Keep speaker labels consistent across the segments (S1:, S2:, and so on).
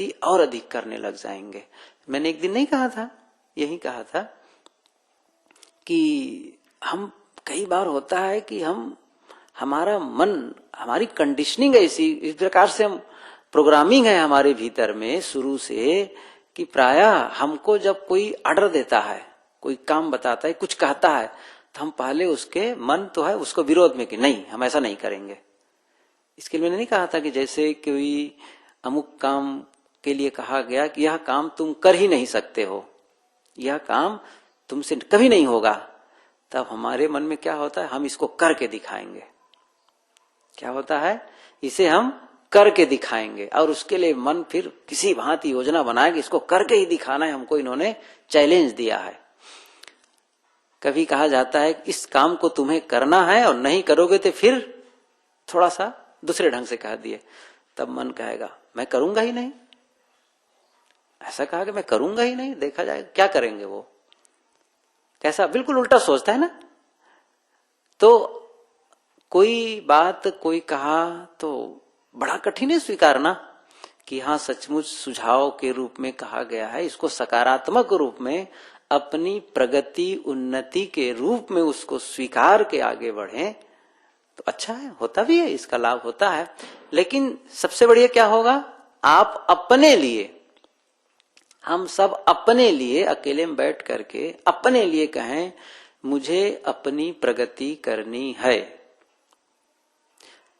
S1: और अधिक करने लग जाएंगे। मैंने एक दिन नहीं कहा था, यही कहा था कि हम कई बार होता है कि हमारा मन, हमारी कंडीशनिंग ऐसी, इस प्रकार से हम प्रोग्रामिंग है हमारे भीतर में शुरू से कि प्रायः हमको जब कोई ऑर्डर देता है, कोई काम बताता है, कुछ कहता है, तो हम पहले उसके मन तो है उसको विरोध में कि नहीं हम ऐसा नहीं करेंगे। इसके लिए मैंने नहीं कहा था कि जैसे कोई अमुक काम के लिए कहा गया कि यह काम तुम कर ही नहीं सकते हो, यह काम तुमसे कभी नहीं होगा, तब हमारे मन में क्या होता है, हम इसको करके दिखाएंगे। क्या होता है, इसे हम करके दिखाएंगे, और उसके लिए मन फिर किसी भांति योजना बनाएगा, इसको करके ही दिखाना है हमको, इन्होंने चैलेंज दिया है। कभी कहा जाता है इस काम को तुम्हें करना है और नहीं करोगे तो फिर थोड़ा सा दूसरे ढंग से कह दिए, तब मन कहेगा मैं करूंगा ही नहीं। ऐसा कहा कि मैं करूंगा ही नहीं, देखा जाएगा क्या करेंगे वो। कैसा बिल्कुल उल्टा सोचता है ना। तो कोई बात कोई कहा तो बड़ा कठिन है स्वीकारना कि हाँ सचमुच सुझाव के रूप में कहा गया है, इसको सकारात्मक रूप में अपनी प्रगति उन्नति के रूप में उसको स्वीकार के आगे बढ़े तो अच्छा है, होता भी है, इसका लाभ होता है। लेकिन सबसे बढ़िया क्या होगा, आप अपने लिए, हम सब अपने लिए अकेले में बैठ करके अपने लिए कहें मुझे अपनी प्रगति करनी है।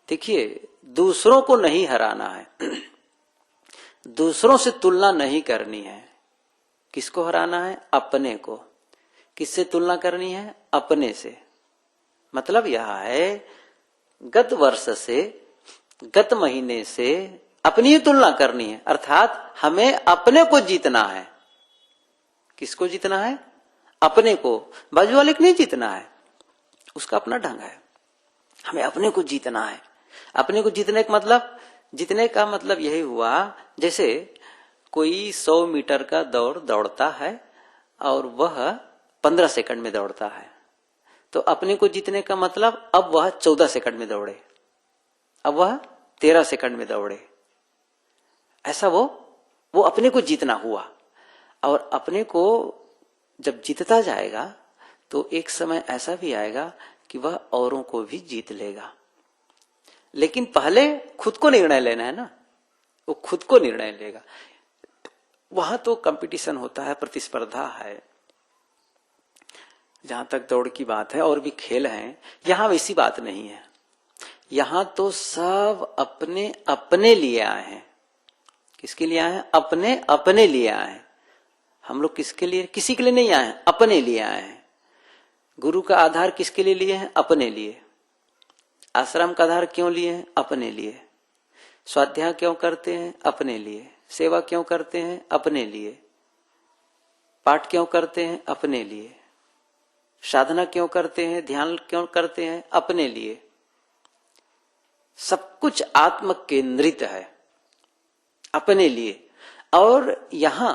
S1: देखिए दूसरों को नहीं हराना है, दूसरों से तुलना नहीं करनी है। किसको हराना है, अपने को। किससे तुलना करनी है, अपने से। मतलब यह है गत वर्ष से, गत महीने से अपनी ही तुलना करनी है, अर्थात हमें अपने को जीतना है। किसको जीतना है, अपने को। बाजू वाले को नहीं जीतना है, उसका अपना ढंग है। हमें अपने को जीतना है। अपने को जीतने का मतलब, जीतने का मतलब यही हुआ जैसे कोई 100 मीटर का दौड़ दौड़ता है और वह 15 सेकंड में दौड़ता है, तो अपने को जीतने का मतलब अब वह 14 सेकंड में दौड़े, अब वह 13 सेकंड में दौड़े। ऐसा वो अपने को जीतना हुआ। और अपने को जब जीतता जाएगा तो एक समय ऐसा भी आएगा कि वह औरों को भी जीत लेगा। लेकिन पहले खुद को निर्णय लेना है ना, वो खुद को निर्णय लेगा। वहां तो कंपटीशन होता है, प्रतिस्पर्धा है, जहां तक दौड़ की बात है, और भी खेल हैं। यहां वैसी बात नहीं है। यहां तो सब अपने अपने लिए आए हैं। किसके लिए आए हैं, अपने अपने लिए आए हैं। हम लोग किसके लिए, किसी के लिए नहीं आए हैं, अपने लिए आए हैं। गुरु का आधार किसके लिए लिए हैं, अपने लिए। आश्रम का आधार क्यों लिए हैं, अपने लिए। स्वाध्याय क्यों करते हैं, अपने लिए। सेवा क्यों करते हैं, अपने लिए। पाठ क्यों करते हैं, अपने लिए। साधना क्यों करते हैं, ध्यान क्यों करते हैं, अपने लिए। सब कुछ आत्म केंद्रित है, अपने लिए। और यहां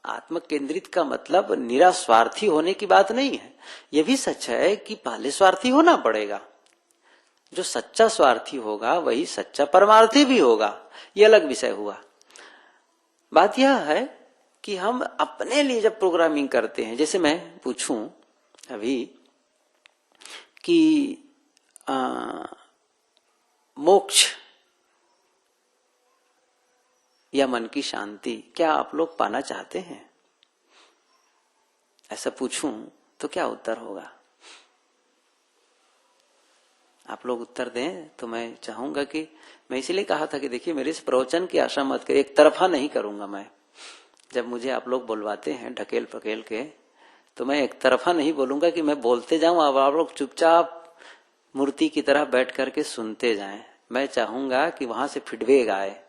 S1: आत्म केंद्रित का मतलब निरास्वार्थी होने की बात नहीं है। यह भी सच है कि पहले स्वार्थी होना पड़ेगा। जो सच्चा स्वार्थी होगा वही सच्चा परमार्थी भी होगा, यह अलग विषय हुआ। बात यह है कि हम अपने लिए जब प्रोग्रामिंग करते हैं, जैसे मैं पूछूं अभी कि मोक्ष या मन की शांति क्या आप लोग पाना चाहते हैं, ऐसा पूछूं तो क्या उत्तर होगा। आप लोग उत्तर दें तो मैं चाहूंगा कि, मैं इसीलिए कहा था कि देखिए मेरे इस प्रवचन की आशा मत करिए, एक तरफा नहीं करूंगा मैं। जब मुझे आप लोग बुलवाते हैं ढकेल पकेल के, तो मैं एक तरफा नहीं बोलूंगा कि मैं बोलते जाऊं अब आप लोग चुपचाप मूर्ति की तरह बैठ करके सुनते जाएं। मैं चाहूंगा कि वहां से फीडबैक आए।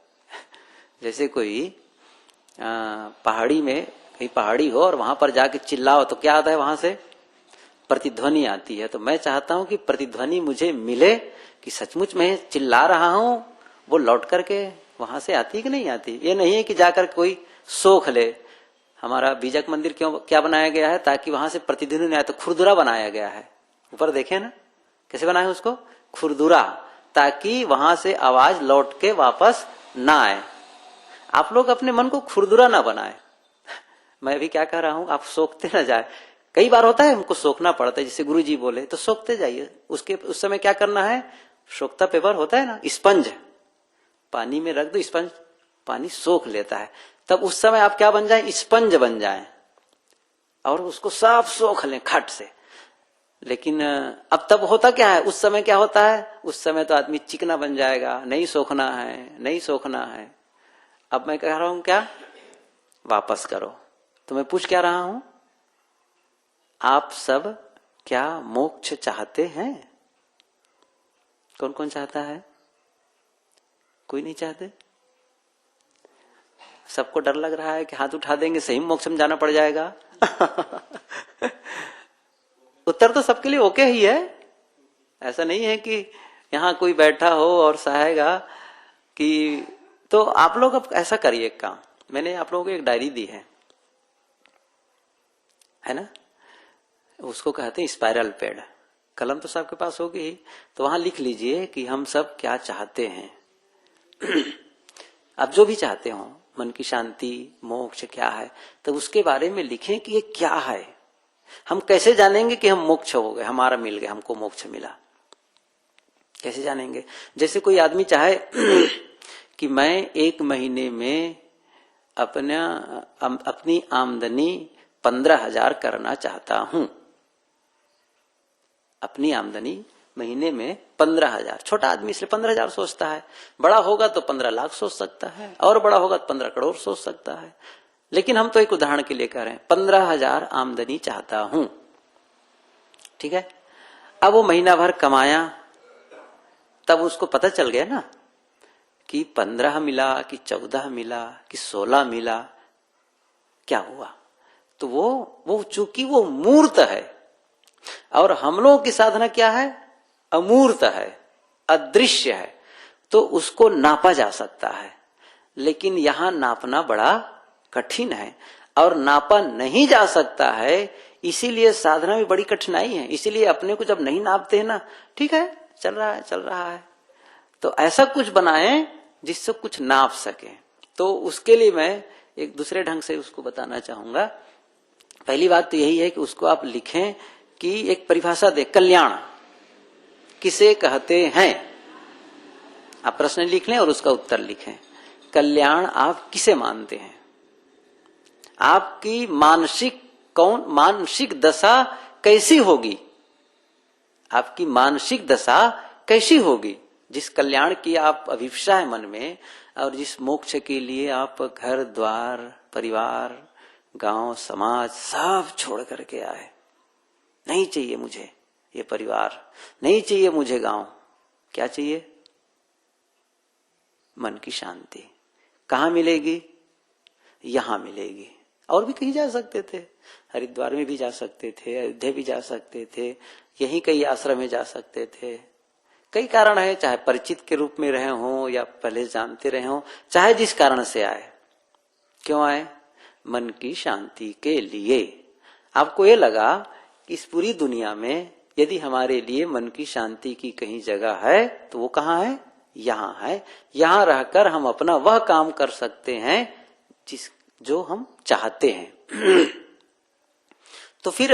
S1: जैसे कोई पहाड़ी में, कहीं पहाड़ी हो और वहां पर जाके चिल्लाओ तो क्या आता है, वहां से प्रतिध्वनि आती है। तो मैं चाहता हूं कि प्रतिध्वनि मुझे मिले कि सचमुच मैं चिल्ला रहा हूं, वो लौट करके वहां से आती है कि नहीं आती। ये नहीं है कि जाकर कोई सोख ले। हमारा बीजक मंदिर क्यों क्या बनाया गया है, ताकि वहां से प्रतिध्वनि नहीं आए, तो खुरदुरा बनाया गया है। ऊपर देखे ना कैसे बनाया उसको, खुरदुरा, ताकि वहां से आवाज लौट के वापस ना आए। आप लोग अपने मन को खुरदुरा ना बनाए। मैं भी क्या कह रहा हूं, आप सोखते ना जाए। कई बार होता है हमको सोखना पड़ता है, जैसे गुरुजी बोले तो सोखते जाइए। उस समय क्या करना है, सोखता पेपर होता है ना, स्पंज पानी में रख दो, स्पंज पानी सोख लेता है। तब उस समय आप क्या बन जाए, स्पंज बन जाए और उसको साफ सोख लें खट से। लेकिन अब तब होता क्या है, उस समय क्या होता है, उस समय तो आदमी चिकना बन जाएगा, नहीं सोखना है, नहीं सोखना है। अब मैं कह रहा हूं क्या, वापस करो। तो मैं पूछ क्या रहा हूं, आप सब क्या मोक्ष चाहते हैं? कौन कौन चाहता है? कोई नहीं चाहते? सबको डर लग रहा है कि हाथ उठा देंगे सही मोक्ष में जाना पड़ जाएगा। उत्तर तो सबके लिए ओके ही है। ऐसा नहीं है कि यहां कोई बैठा हो और सहायगा कि, तो आप लोग अब ऐसा करिए एक काम, मैंने आप लोगों को एक डायरी दी है ना, उसको कहते हैं स्पाइरल पैड। कलम तो सबके पास होगी ही, तो वहां लिख लीजिए कि हम सब क्या चाहते हैं। आप जो भी चाहते हो, मन की शांति, मोक्ष क्या है, तो उसके बारे में लिखें कि ये क्या है। हम कैसे जानेंगे कि हम मोक्ष हो गए, हमारा मिल गया, हमको मोक्ष मिला, कैसे जानेंगे? जैसे कोई आदमी चाहे कि मैं 1 महीने में अपनी आमदनी 15,000 करना चाहता हूं। अपनी आमदनी महीने में 15,000, छोटा आदमी इसलिए 15,000 सोचता है, बड़ा होगा तो 15 लाख सोच सकता है, और बड़ा होगा तो 15 करोड़ सोच सकता है। लेकिन हम तो एक उदाहरण के लिए कह रहे हैं, 15,000 आमदनी चाहता हूं, ठीक है। अब वो महीना भर कमाया, तब उसको पता चल गया ना कि 15 मिला कि 14 मिला कि 16 मिला, क्या हुआ? तो वो चूंकि वो मूर्त है, और हम लोगों की साधना क्या है, अमूर्त है, अदृश्य है, तो उसको नापा जा सकता है। लेकिन यहां नापना बड़ा कठिन है, और नापा नहीं जा सकता है, इसीलिए साधना में बड़ी कठिनाई है। इसीलिए अपने को जब नहीं नापते हैं ना, ठीक है चल रहा है चल रहा है, तो ऐसा कुछ बनाएं जिससे कुछ नाप सके। तो उसके लिए मैं एक दूसरे ढंग से उसको बताना चाहूंगा। पहली बात तो यही है कि उसको आप लिखें कि एक परिभाषा दे, कल्याण किसे कहते हैं। आप प्रश्न लिख लें और उसका उत्तर लिखें। कल्याण आप किसे मानते हैं? आपकी मानसिक दशा कैसी होगी? आपकी मानसिक दशा कैसी होगी जिस कल्याण की आप अभिप्सा है मन में, और जिस मोक्ष के लिए आप घर द्वार परिवार गांव समाज सब छोड़ करके आए। नहीं चाहिए मुझे ये परिवार, नहीं चाहिए मुझे गांव, क्या चाहिए? मन की शांति। कहां मिलेगी? यहां मिलेगी। और भी कहीं जा सकते थे, हरिद्वार में भी जा सकते थे, अयोध्या भी जा सकते थे, यहीं कई आश्रम में जा सकते थे। कई कारण है, चाहे परिचित के रूप में रहे हों या पहले जानते रहे हों, चाहे जिस कारण से आए। क्यों आए? मन की शांति के लिए। आपको ये लगा कि इस पूरी दुनिया में यदि हमारे लिए मन की शांति की कहीं जगह है तो वो कहाँ है? यहां है। यहां रहकर हम अपना वह काम कर सकते हैं जो हम चाहते हैं। तो फिर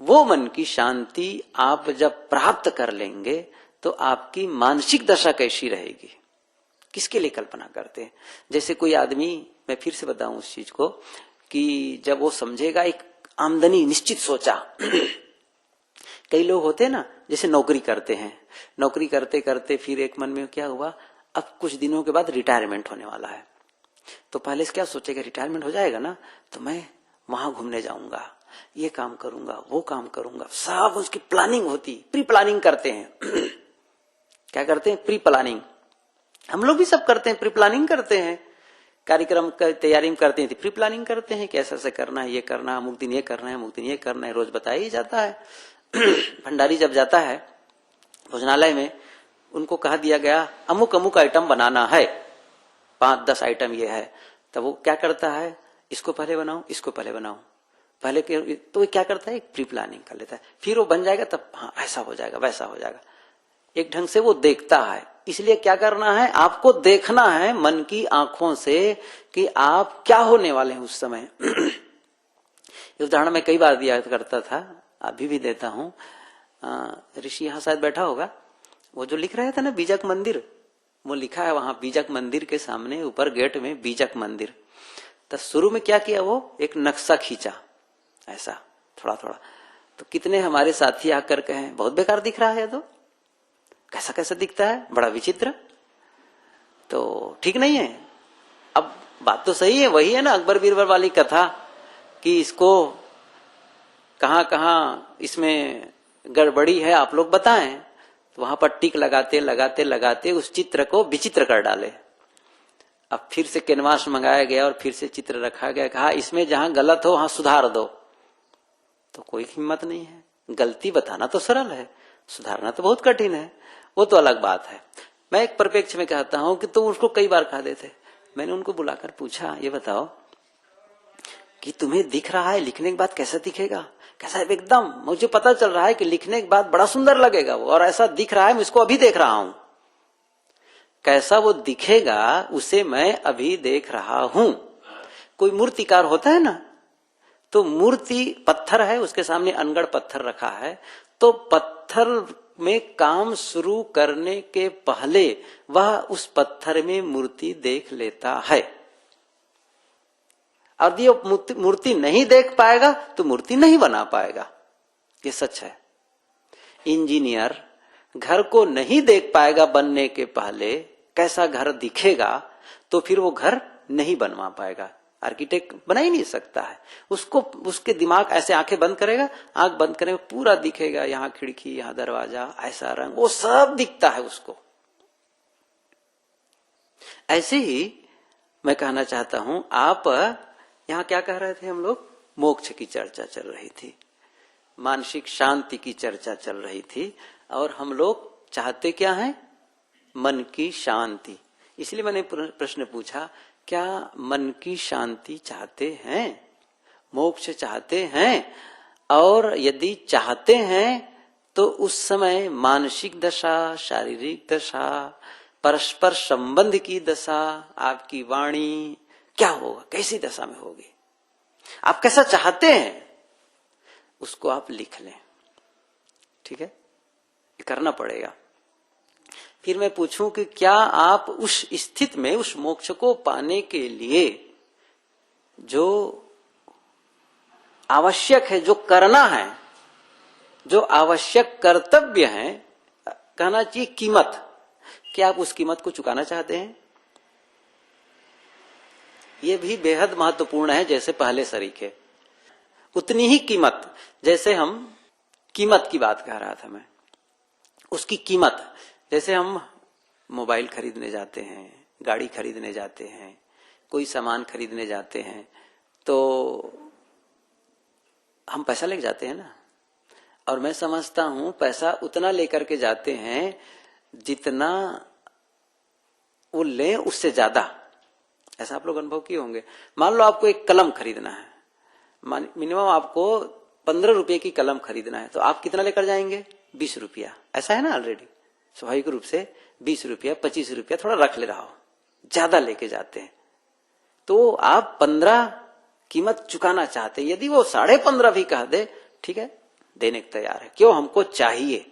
S1: वो मन की शांति आप जब प्राप्त कर लेंगे तो आपकी मानसिक दशा कैसी रहेगी? किसके लिए कल्पना करते हैं? जैसे कोई आदमी, मैं फिर से बताऊं उस चीज को, कि जब वो समझेगा एक आमदनी निश्चित सोचा। कई लोग होते हैं ना, जैसे नौकरी करते हैं, नौकरी करते करते फिर एक मन में क्या हुआ, अब कुछ दिनों के बाद रिटायरमेंट होने वाला है। तो पहले से क्या सोचेगा, रिटायरमेंट हो जाएगा ना तो मैं वहां घूमने जाऊंगा, ये काम करूंगा, वो काम करूंगा, सब उसकी प्लानिंग होती, प्री प्लानिंग करते हैं। क्या करते हैं? Pre planning. हम लोग भी सब करते हैं, प्री प्लानिंग करते हैं, कार्यक्रम का तैयारी करते हैं, प्री प्लानिंग करते हैं कि ऐसा ऐसा करना है, ये करना है, अमुक दिन ये करना है, अमुक दिन ये करना है, रोज बताया ही जाता है। भंडारी जब जाता है भोजनालय में, उनको कहा दिया गया अमुक अमुक आइटम बनाना है, 5-10 आइटम ये है, तब वो क्या करता है, इसको पहले बनाओ, इसको पहले बनाओ, पहले तो वो क्या करता है, एक प्री प्लानिंग कर लेता है। फिर वो बन जाएगा तब हाँ ऐसा हो जाएगा, वैसा हो जाएगा। एक ढंग से वो देखता है इसलिए क्या करना है, आपको देखना है मन की आंखों से कि आप क्या होने वाले हैं उस समय। ये उदाहरण मैं कई बार दिया करता था, अभी भी देता हूं। ऋषि यहां शायद बैठा होगा, वो जो लिख रहे थे ना बीजक मंदिर, वो लिखा है वहां बीजक मंदिर के सामने ऊपर गेट में बीजक मंदिर। तो शुरू में क्या किया, वो एक नक्शा खींचा ऐसा थोड़ा थोड़ा। तो कितने हमारे साथी आकर कहे बहुत बेकार दिख रहा है, तो कैसा कैसा दिखता है, बड़ा विचित्र, तो ठीक नहीं है। अब बात तो सही है, वही है ना अकबर बीरबल वाली कथा कि इसको कहां कहां इसमें गड़बड़ी है आप लोग बताएं। तो वहां पर टिक लगाते लगाते लगाते उस चित्र को विचित्र कर डाले। अब फिर से कैनवास मंगाया गया और फिर से चित्र रखा गया, कहा इसमें जहां गलत हो वहां सुधार दो। तो कोई हिम्मत नहीं है, गलती बताना तो सरल है, सुधारना तो बहुत कठिन है, वो तो अलग बात है। मैं एक परिप्रेक्ष्य में कहता हूं कि तुम उसको कई बार कहा देते। मैंने उनको बुलाकर पूछा, ये बताओ कि तुम्हें दिख रहा है लिखने के बाद कैसा दिखेगा, कैसा है, एकदम मुझे पता चल रहा है कि लिखने के बाद बड़ा सुंदर लगेगा वो, और ऐसा दिख रहा है, मैं इसको अभी देख रहा हूं, कैसा वो दिखेगा उसे मैं अभी देख रहा हूं। कोई मूर्तिकार होता है ना, तो मूर्ति पत्थर है, उसके सामने अनगढ़ पत्थर रखा है, तो पत्थर में काम शुरू करने के पहले वह उस पत्थर में मूर्ति देख लेता है। और ये मूर्ति नहीं देख पाएगा तो मूर्ति नहीं बना पाएगा, ये सच है। इंजीनियर घर को नहीं देख पाएगा बनने के पहले कैसा घर दिखेगा, तो फिर वो घर नहीं बनवा पाएगा। आर्किटेक्ट बना ही नहीं सकता है, उसको उसके दिमाग ऐसे आंखें बंद करेगा, आंख बंद करेगा पूरा दिखेगा, यहाँ खिड़की यहाँ दरवाजा ऐसा रंग वो सब दिखता है उसको। ऐसे ही मैं कहना चाहता हूं, आप यहाँ क्या कह रहे थे हम लोग, मोक्ष की चर्चा चल रही थी, मानसिक शांति की चर्चा चल रही थी, और हम लोग चाहते क्या है, मन की शांति। इसलिए मैंने प्रश्न पूछा, क्या मन की शांति चाहते हैं, मोक्ष चाहते हैं? और यदि चाहते हैं तो उस समय मानसिक दशा, शारीरिक दशा, परस्पर संबंध की दशा, आपकी वाणी क्या होगा, कैसी दशा में होगी, आप कैसा चाहते हैं, उसको आप लिख लें। ठीक है, ये करना पड़ेगा। फिर मैं पूछूं कि क्या आप उस स्थिति में उस मोक्ष को पाने के लिए जो आवश्यक है, जो करना है, जो आवश्यक कर्तव्य है, कहना चाहिए कीमत, क्या आप उस कीमत को चुकाना चाहते हैं? ये भी बेहद महत्वपूर्ण है। जैसे पहले सरीखे उतनी ही कीमत, जैसे हम कीमत की बात कह रहा था मैं, उसकी कीमत, जैसे हम मोबाइल खरीदने जाते हैं, गाड़ी खरीदने जाते हैं, कोई सामान खरीदने जाते हैं, तो हम पैसा लेके जाते हैं ना। और मैं समझता हूं पैसा उतना लेकर के जाते हैं जितना वो ले उससे ज्यादा। ऐसा आप लोग अनुभव किए होंगे। मान लो आपको एक कलम खरीदना है, मिनिमम आपको 15 रुपए की कलम खरीदना है, तो आप कितना लेकर जाएंगे? 20 रुपया। ऐसा है ना, ऑलरेडी स्वाभाविक रूप से 20 रुपया 25 रुपया थोड़ा रख ले रहा हो, ज्यादा लेके जाते हैं, तो आप 15 कीमत चुकाना चाहते हैं। यदि वो 15.5 भी कह दे, ठीक है, देने को तैयार है। क्यों? हमको चाहिए,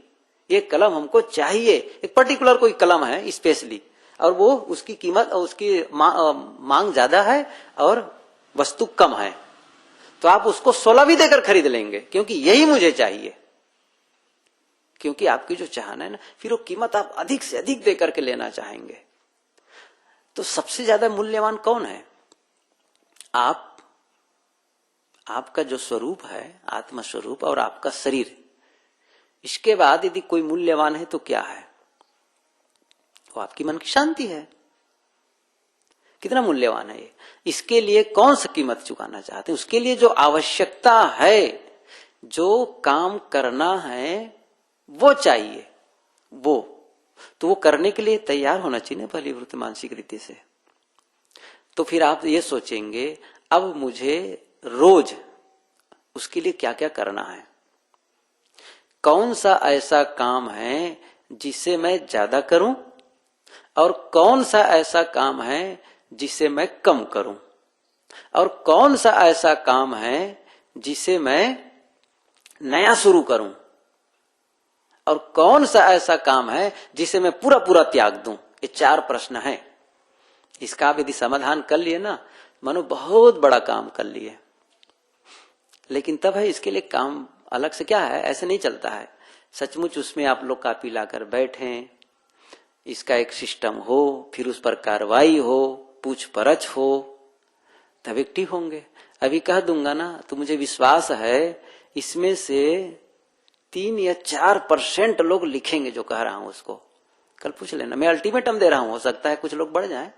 S1: ये कलम हमको चाहिए, एक पर्टिकुलर कोई कलम है स्पेशली, और वो उसकी कीमत और उसकी मांग ज्यादा है और वस्तु कम है, तो आप उसको 16 भी देकर खरीद लेंगे, क्योंकि यही मुझे चाहिए। क्योंकि आपकी जो चाहना है ना, फिर वो कीमत आप अधिक से अधिक देकर के लेना चाहेंगे। तो सबसे ज्यादा मूल्यवान कौन है? आपका जो स्वरूप है, आत्मा स्वरूप, और आपका शरीर। इसके बाद यदि कोई मूल्यवान है तो क्या है? वो आपकी मन की शांति है। कितना मूल्यवान है ये? इसके लिए कौन सा कीमत चुकाना चाहते हैं? उसके लिए जो आवश्यकता है, जो काम करना है, वो चाहिए, वो तो वो करने के लिए तैयार होना चाहिए ना फलीभूत मानसिक रीति से। तो फिर आप ये सोचेंगे, अब मुझे रोज उसके लिए क्या क्या करना है, कौन सा ऐसा काम है जिसे मैं ज्यादा करूं और कौन सा ऐसा काम है जिसे मैं कम करूं, और कौन सा ऐसा काम है जिसे मैं नया शुरू करूं, और कौन सा ऐसा काम है जिसे मैं पूरा पूरा त्याग दूं। ये 4 प्रश्न हैं। इसका आप यदि समाधान कर लिए ना, मानो बहुत बड़ा काम कर लिए। लेकिन तब है इसके लिए काम अलग से क्या है, ऐसे नहीं चलता है। सचमुच उसमें आप लोग कापी लाकर बैठें, इसका एक सिस्टम हो, फिर उस पर कार्रवाई हो, पूछ परछ हो, तब एक्टिव होंगे। अभी कह दूंगा ना तो मुझे विश्वास है इसमें से 3 या 4% लोग लिखेंगे जो कह रहा हूं उसको। कल पूछ लेना, मैं अल्टीमेटम दे रहा हूं, हो सकता है कुछ लोग बढ़ जाएं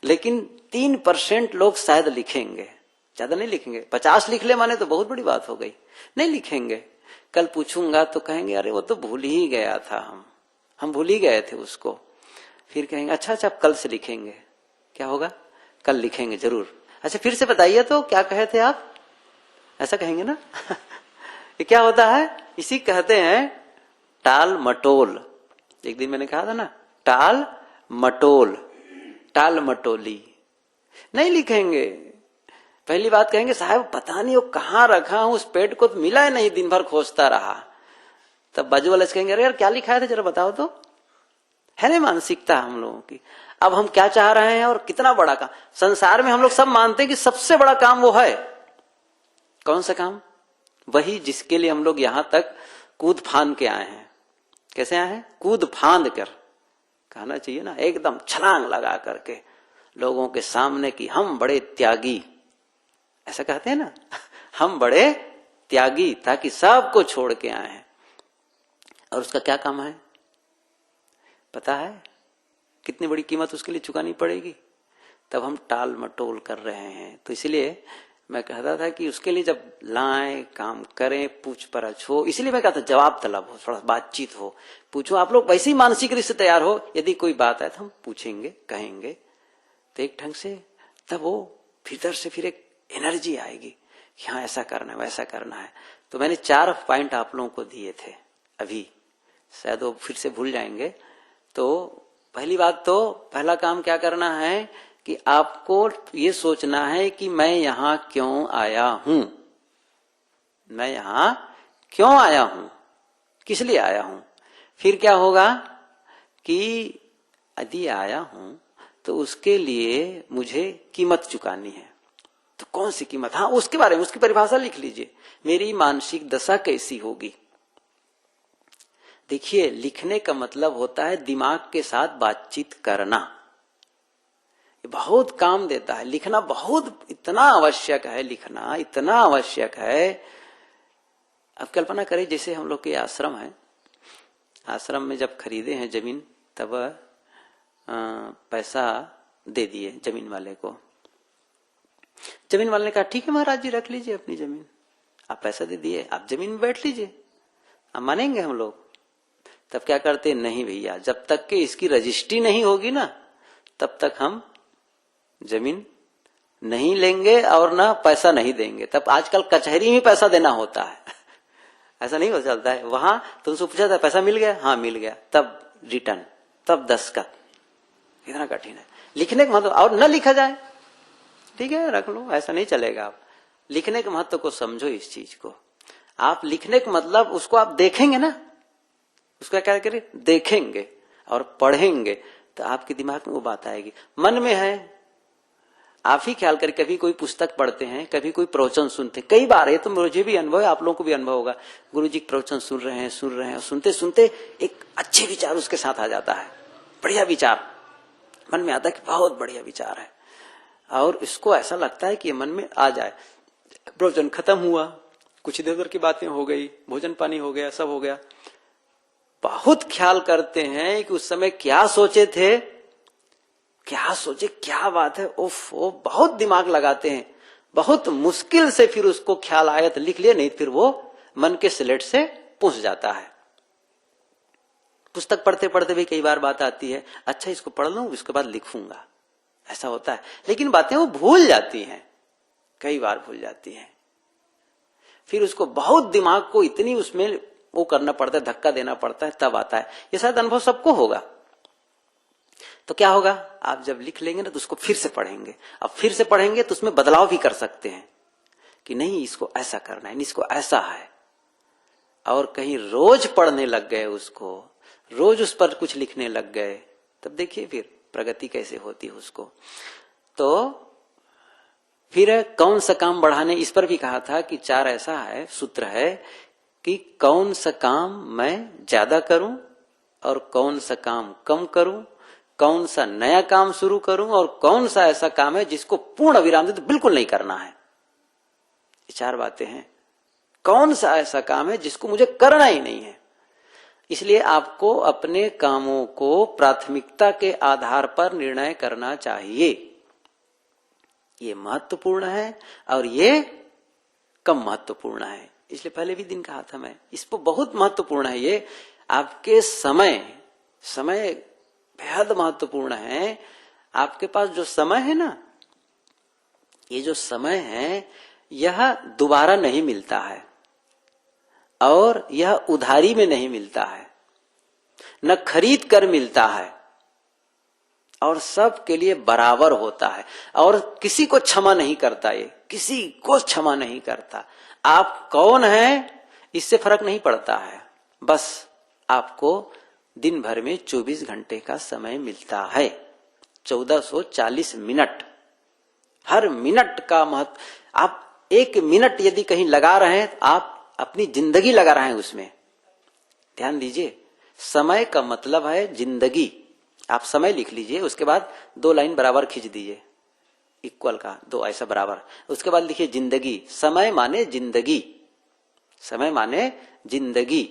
S1: लेकिन 3% लोग शायद लिखेंगे, ज्यादा नहीं लिखेंगे। 50 लिख ले माने तो बहुत बड़ी बात हो गई, नहीं लिखेंगे। कल पूछूंगा तो कहेंगे अरे वो तो भूल ही गया था, हम भूल ही गए थे उसको। फिर कहेंगे अच्छा अच्छा कल से लिखेंगे। क्या होगा, कल लिखेंगे जरूर। अच्छा फिर से बताइए तो क्या कहे थे आप, ऐसा कहेंगे ना ये क्या होता है, इसी कहते हैं टाल मटोल। एक दिन मैंने कहा था ना, टाल मटोल, टाल मटोली। नहीं लिखेंगे। पहली बात कहेंगे साहब पता नहीं वो कहां रखा हूं, उस पेड़ को तो मिला ही नहीं, दिन भर खोजता रहा। तब बाजू वाले से कहेंगे अरे यार क्या लिखा है था जरा बताओ तो। है ना मानसिकता हम लोगों की। अब हम क्या चाह रहे हैं और कितना बड़ा काम संसार में हम लोग सब मानते हैं कि सबसे बड़ा काम वो है। कौन सा काम, वही जिसके लिए हम लोग यहां तक कूद फांद के आए हैं। कैसे आए हैं, कूद फांद कर, कहना चाहिए ना, एकदम छलांग लगा करके लोगों के सामने कि हम बड़े त्यागी, ऐसा कहते हैं ना हम बड़े त्यागी, ताकि सबको छोड़ के आए हैं। और उसका क्या काम है पता है, कितनी बड़ी कीमत उसके लिए चुकानी पड़ेगी। तब हम टाल मटोल कर रहे हैं। तो इसलिए मैं कहता था कि उसके लिए जब लाएं, काम करें, पूछ परछ हो, इसलिए मैं कहता जवाब तलब हो, थोड़ा बातचीत हो, पूछो। आप लोग वैसे ही मानसिक रूप से तैयार हो, यदि कोई बात है तो हम पूछेंगे, कहेंगे, तो एक ढंग से तब वो भीतर से फिर एक एनर्जी आएगी कि हाँ ऐसा करना है, वैसा करना है। तो मैंने 4 पॉइंट आप लोगों को दिए थे, अभी शायद वो फिर से भूल जाएंगे। तो पहली बात तो पहला काम क्या करना है कि आपको ये सोचना है कि मैं यहां क्यों आया हूं, मैं यहां क्यों आया हूं, किस लिए आया हूं। फिर क्या होगा कि यदि आया हूं तो उसके लिए मुझे कीमत चुकानी है। तो कौन सी कीमत, हाँ उसके बारे में उसकी परिभाषा लिख लीजिए। मेरी मानसिक दशा कैसी होगी। देखिए लिखने का मतलब होता है दिमाग के साथ बातचीत करना। ये बहुत काम देता है, लिखना बहुत इतना आवश्यक है, लिखना इतना आवश्यक है। अब कल्पना करें जैसे हम लोग के आश्रम है, आश्रम में जब खरीदे हैं जमीन तब पैसा दे दिए जमीन वाले को। जमीन वाले ने कहा ठीक है महाराज जी रख लीजिए अपनी जमीन, आप पैसा दे दिए, आप जमीन में बैठ लीजिए, अब मानेंगे हम लोग। तब क्या करते, नहीं भैया जब तक कि इसकी रजिस्ट्री नहीं होगी ना तब तक हम जमीन नहीं लेंगे और ना पैसा नहीं देंगे। तब आजकल कचहरी में पैसा देना होता है ऐसा नहीं हो चलता है। वहां तुमसे पूछा था पैसा मिल गया, हाँ मिल गया, तब रिटर्न, तब दस्तखत। इतना कठिन है लिखने का मतलब। और न लिखा जाए ठीक है रख लो, ऐसा नहीं चलेगा। आप लिखने के महत्व को समझो, इस चीज को आप लिखने का मतलब उसको आप देखेंगे ना, उसका क्या करें, देखेंगे और पढ़ेंगे तो आपके दिमाग में वो बात आएगी। मन में है, आप ही ख्याल करें, कभी कोई पुस्तक पढ़ते हैं, कभी कोई प्रवचन सुनते हैं। कई बार ये तो मुझे भी अनुभव है, आप लोगों को भी अनुभव होगा, गुरु जी प्रवचन सुन रहे हैं और सुनते सुनते एक अच्छे विचार उसके साथ आ जाता है, बढ़िया विचार मन में आता है कि बहुत बढ़िया विचार है, और इसको ऐसा लगता है कि ये मन में आ जाए। प्रवचन खत्म हुआ, कुछ इधर उधर की बातें हो गई, भोजन पानी हो गया, सब हो गया। बहुत ख्याल करते हैं कि उस समय क्या सोचे थे, क्या सोचे, क्या बात है, उफ वो बहुत दिमाग लगाते हैं। बहुत मुश्किल से फिर उसको ख्याल आया तो लिख लिया, नहीं फिर वो मन के स्लेट से पूछ जाता है। पुस्तक पढ़ते पढ़ते भी कई बार बात आती है, अच्छा इसको पढ़ लूं उसके बाद लिखूंगा, ऐसा होता है। लेकिन बातें वो भूल जाती हैं, कई बार भूल जाती हैं। फिर उसको बहुत दिमाग को इतनी उसमें वो करना पड़ता है, धक्का देना पड़ता है, तब आता है। ये शायद अनुभव सबको होगा। तो क्या होगा, आप जब लिख लेंगे ना तो उसको फिर से पढ़ेंगे। अब फिर से पढ़ेंगे तो उसमें बदलाव भी कर सकते हैं कि नहीं इसको ऐसा करना है, इसको ऐसा है। और कहीं रोज पढ़ने लग गए उसको, रोज उस पर कुछ लिखने लग गए, तब देखिए फिर प्रगति कैसे होती है उसको। तो फिर कौन सा काम बढ़ाने, इस पर भी कहा था कि 4 ऐसा है, सूत्र है कि कौन सा काम मैं ज्यादा करूं और कौन सा काम कम करूं, कौन सा नया काम शुरू करूं और कौन सा ऐसा काम है जिसको पूर्ण विराम दे तो बिल्कुल नहीं करना है। ये 4 बातें हैं। कौन सा ऐसा काम है जिसको मुझे करना ही नहीं है। इसलिए आपको अपने कामों को प्राथमिकता के आधार पर निर्णय करना चाहिए। ये महत्वपूर्ण है और ये कम महत्वपूर्ण है। इसलिए पहले भी दिन कहा था मैं, इसको बहुत महत्वपूर्ण है। ये आपके समय बेहद महत्वपूर्ण है। आपके पास जो समय है ना, ये जो समय है यह दोबारा नहीं मिलता है और यह उधारी में नहीं मिलता है, न खरीद कर मिलता है और सबके लिए बराबर होता है और किसी को क्षमा नहीं करता। ये किसी को क्षमा नहीं करता। आप कौन हैं इससे फर्क नहीं पड़ता है, बस आपको दिन भर में 24 घंटे का समय मिलता है, 1440 मिनट। हर मिनट का महत्व, आप 1 मिनट यदि कहीं लगा रहे हैं, आप अपनी जिंदगी लगा रहे हैं उसमें। ध्यान दीजिए, समय का मतलब है जिंदगी। आप समय लिख लीजिए, उसके बाद 2 लाइन बराबर खींच दीजिए, इक्वल का 2 ऐसा बराबर, उसके बाद लिखिए जिंदगी। समय माने जिंदगी, समय माने जिंदगी।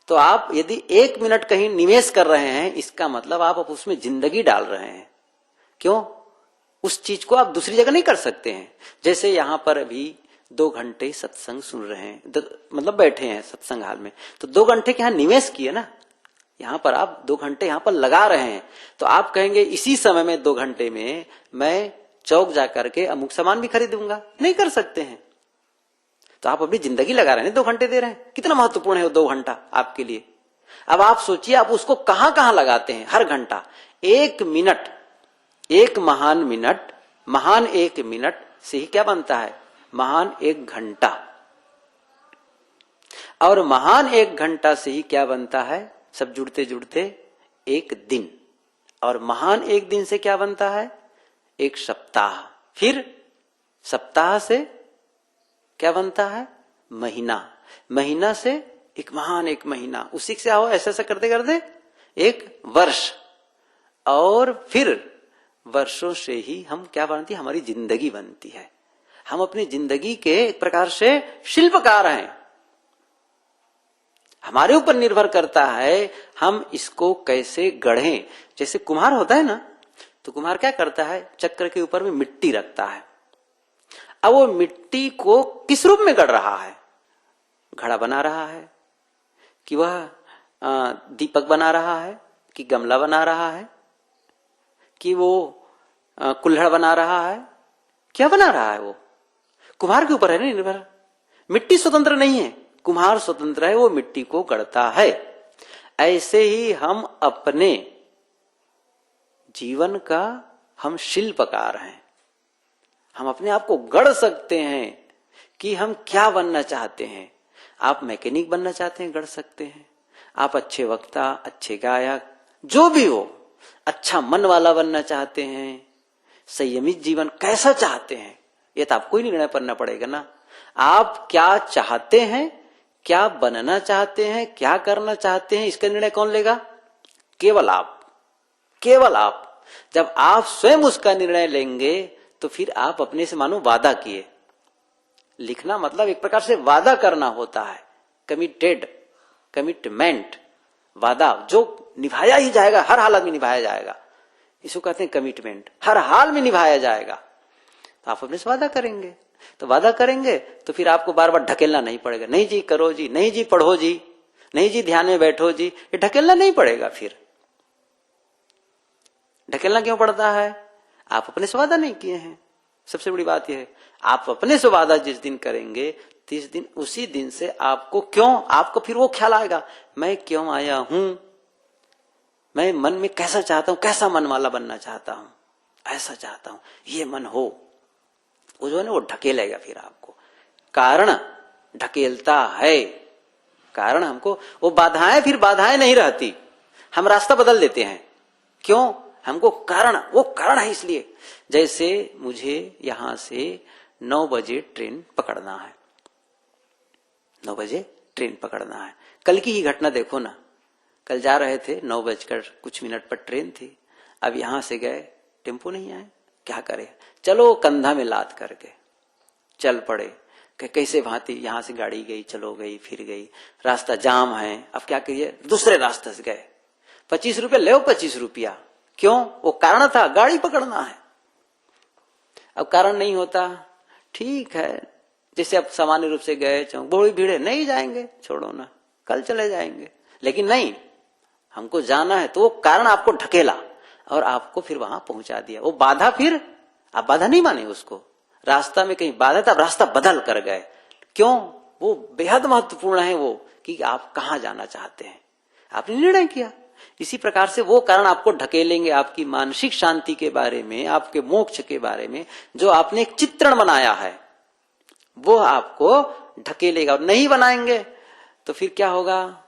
S1: तो आप यदि 1 मिनट कहीं निवेश कर रहे हैं, इसका मतलब आप उसमें जिंदगी डाल रहे हैं। क्यों? उस चीज को आप दूसरी जगह नहीं कर सकते हैं। जैसे यहां पर अभी 2 घंटे सत्संग सुन रहे हैं, मतलब बैठे हैं सत्संग हाल में, तो 2 घंटे के यहां निवेश किए ना, यहां पर आप 2 घंटे यहां पर लगा रहे हैं। तो आप कहेंगे इसी समय में 2 घंटे में मैं चौक जाकर के अमुक सामान भी खरीदूंगा, नहीं कर सकते हैं। तो आप अपनी जिंदगी लगा रहे हैं, 2 घंटे दे रहे हैं। कितना महत्वपूर्ण है वो 2 घंटा आपके लिए। अब आप सोचिए आप उसको कहां कहां लगाते हैं। हर घंटा 1 मिनट, 1 महान मिनट, महान 1 मिनट से ही क्या बनता है, महान 1 घंटा। और महान 1 घंटा से ही क्या बनता है, सब जुड़ते जुड़ते 1 दिन। और महान 1 दिन से क्या बनता है, 1 सप्ताह। फिर सप्ताह से क्या बनता है, महीना। महीना से एक महान 1 महीना, उसी से आओ ऐसा ऐसा करते करते 1 वर्ष। और फिर वर्षों से ही हम क्या बनती है, हमारी जिंदगी बनती है। हम अपनी जिंदगी के एक प्रकार से शिल्पकार हैं। हमारे ऊपर निर्भर करता है हम इसको कैसे गढ़ें। जैसे कुम्हार होता है ना, तो कुम्हार क्या करता है, चक्र के ऊपर में मिट्टी रखता है। अब वो मिट्टी को किस रूप में गढ़ रहा है, घड़ा बना रहा है कि वह दीपक बना रहा है कि गमला बना रहा है कि वो कुल्हड़ बना रहा है, क्या बना रहा है, वो कुम्हार के ऊपर है ना निर्भर। मिट्टी स्वतंत्र नहीं है, कुम्हार स्वतंत्र है, वो मिट्टी को गढ़ता है। ऐसे ही हम अपने जीवन का हम शिल्पकार हैं। हम अपने आप को गढ़ सकते हैं कि हम क्या बनना चाहते हैं। आप मैकेनिक बनना चाहते हैं, गढ़ सकते हैं। आप अच्छे वक्ता, अच्छे गायक, जो भी हो, अच्छा मन वाला बनना चाहते हैं, संयमित जीवन कैसा चाहते हैं, ये तो आपको ही निर्णय करना पड़ेगा ना। आप क्या चाहते हैं, क्या बनना चाहते हैं, क्या करना चाहते हैं, इसका निर्णय कौन लेगा, केवल आप, केवल आप। जब आप स्वयं उसका निर्णय लेंगे तो फिर आप अपने से मानो वादा किए। लिखना मतलब एक प्रकार से वादा करना होता है, कमिटेड, कमिटमेंट, वादा जो निभाया ही जाएगा, हर हालत में निभाया जाएगा, इसको कहते हैं कमिटमेंट। हर हाल में निभाया जाएगा। तो आप अपने से वादा करेंगे, तो वादा करेंगे तो फिर आपको बार बार ढकेलना नहीं पड़ेगा। नहीं जी करो जी, नहीं जी पढ़ो जी, नहीं जी ध्यान में बैठो जी, ये ढकेलना नहीं पड़ेगा। फिर ढकेलना क्यों पड़ता है, आप अपने से वादा नहीं किए हैं। सबसे बड़ी बात यह है, आप अपने से वादा जिस दिन करेंगे, 30 दिन, उसी दिन से आपको क्यों, आपको फिर वो ख्याल आएगा, मैं क्यों आया हूं, मैं मन में कैसा चाहता हूं, कैसा मन वाला बनना चाहता हूं, ऐसा चाहता हूं, ये मन हो, वो जो है ना वो ढकेलेगा फिर आपको। कारण ढकेलता है, कारण हमको, वो बाधाएं फिर बाधाएं नहीं रहती, हम रास्ता बदल देते हैं। क्यों? हमको कारण, वो कारण है इसलिए। जैसे मुझे यहां से 9 बजे ट्रेन पकड़ना है, 9 बजे ट्रेन पकड़ना है। कल की ही घटना देखो ना, कल जा रहे थे 9 बजकर कुछ मिनट पर ट्रेन थी, अब यहां से गए, टेम्पो नहीं आए, क्या करे, चलो कंधा में लाद करके चल पड़े। कैसे भांति यहां से गाड़ी गई, चलो गई, फिर गई, रास्ता जाम है, अब क्या करिए, दूसरे रास्ते से गए, 25 रुपया ले, 25 रुपया, क्यों? वो कारण था, गाड़ी पकड़ना है। अब कारण नहीं होता, ठीक है, जैसे अब सामान्य रूप से गए, बड़ी भीड़ है, नहीं जाएंगे, छोड़ो ना, कल चले जाएंगे, लेकिन नहीं, हमको जाना है, तो वो कारण आपको ढकेला और आपको फिर वहां पहुंचा दिया। वो बाधा, फिर आप बाधा नहीं माने उसको, रास्ता में कहीं बाधा था, रास्ता बदल कर गए। क्यों? वो बेहद महत्वपूर्ण है, वो कि आप कहां जाना चाहते हैं, आपने निर्णय किया। इसी प्रकार से वो कारण आपको ढकेलेंगे आपकी मानसिक शांति के बारे में, आपके मोक्ष के बारे में, जो आपने एक चित्रण बनाया है, वो आपको ढकेलेगा। और नहीं बनाएंगे तो फिर क्या होगा,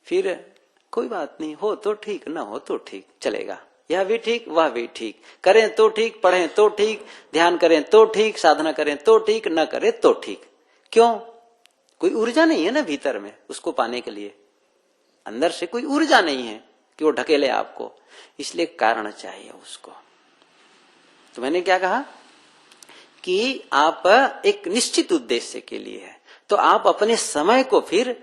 S1: फिर कोई बात नहीं, हो तो ठीक, ना हो तो ठीक, चलेगा, यह भी ठीक, वह भी ठीक, करें तो ठीक, पढ़ें तो ठीक, ध्यान करें तो ठीक, साधना करें तो ठीक, न करें तो ठीक। क्यों? कोई ऊर्जा नहीं है ना भीतर में उसको पाने के लिए, अंदर से कोई ऊर्जा नहीं है कि वो ढकेले आपको, इसलिए कारण चाहिए उसको। तो मैंने क्या कहा कि आप एक निश्चित उद्देश्य के लिए है, तो आप अपने समय को फिर